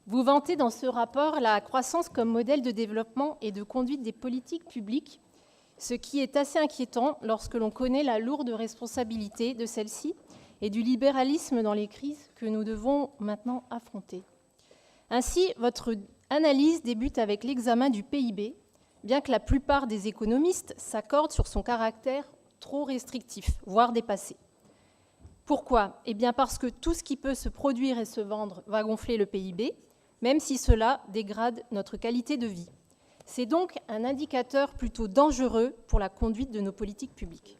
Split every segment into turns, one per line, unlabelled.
Vous vantez dans ce rapport la croissance comme modèle de développement et de conduite des politiques publiques, ce qui est assez inquiétant lorsque l'on connaît la lourde responsabilité de celle-ci et du libéralisme dans les crises que nous devons maintenant affronter. Ainsi, votre analyse débute avec l'examen du PIB, bien que la plupart des économistes s'accordent sur son caractère trop restrictif, voire dépassé. Pourquoi ? Eh bien parce que tout ce qui peut se produire et se vendre va gonfler le PIB, même si cela dégrade notre qualité de vie. C'est donc un indicateur plutôt dangereux pour la conduite de nos politiques publiques.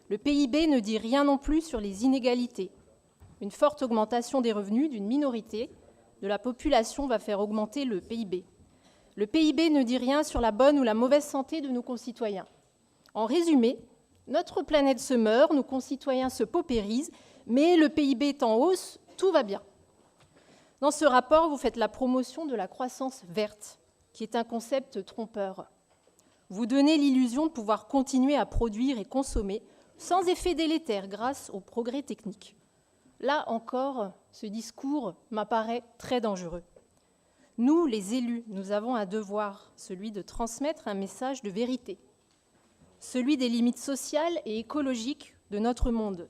Le PIB ne dit rien non plus sur les inégalités. Une forte augmentation des revenus d'une minorité de la population va faire augmenter le PIB. Le PIB ne dit rien sur la bonne ou la mauvaise santé de nos concitoyens. En résumé, notre planète se meurt, nos concitoyens se paupérisent, mais le PIB est en hausse, tout va bien. Dans ce rapport, vous faites la promotion de la croissance verte, qui est un concept trompeur. Vous donnez l'illusion de pouvoir continuer à produire et consommer sans effet délétère grâce au progrès technique. Là encore, ce discours m'apparaît très dangereux. Nous, les élus, nous avons un devoir, celui de transmettre un message de vérité, celui des limites sociales et écologiques de notre monde.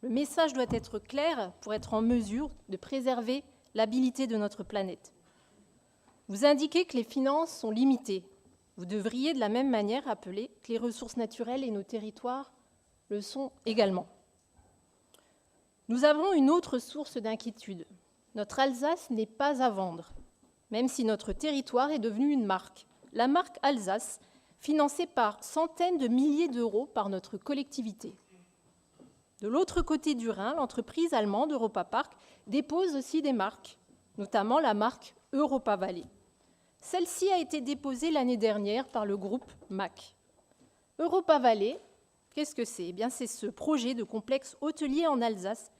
Le message doit être clair pour être en mesure de préserver l'habilité de notre planète. Vous indiquez que les finances sont limitées. Vous devriez de la même manière rappeler que les ressources naturelles et nos territoires le sont également. Nous avons une autre source d'inquiétude. Notre Alsace n'est pas à vendre, même si notre territoire est devenu une marque. La marque Alsace, financée par centaines de milliers d'euros par notre collectivité. De l'autre côté du Rhin, l'entreprise allemande Europa Park dépose aussi des marques, notamment la marque Europa Valley. Celle-ci a été déposée l'année dernière par le groupe MAC. Europa Valley, qu'est-ce que c'est ? Eh bien, c'est ce projet de complexe hôtelier en Alsace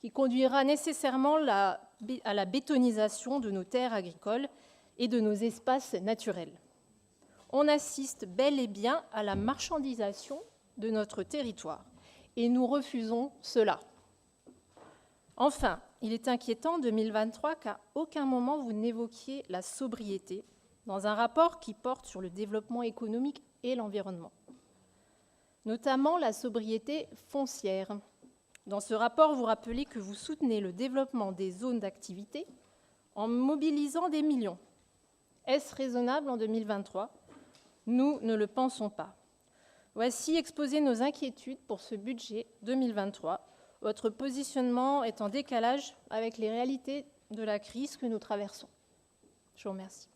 qui conduira nécessairement à la bétonisation de nos terres agricoles et de nos espaces naturels. On assiste bel et bien à la marchandisation de notre territoire, et nous refusons cela. Enfin, il est inquiétant en 2023 qu'à aucun moment vous n'évoquiez la sobriété dans un rapport qui porte sur le développement économique et l'environnement, notamment la sobriété foncière. Dans ce rapport, vous rappelez que vous soutenez le développement des zones d'activité en mobilisant des millions. Est-ce raisonnable en 2023 ? Nous ne le pensons pas. Voici exposer nos inquiétudes pour ce budget 2023. Votre positionnement est en décalage avec les réalités de la crise que nous traversons. Je vous remercie.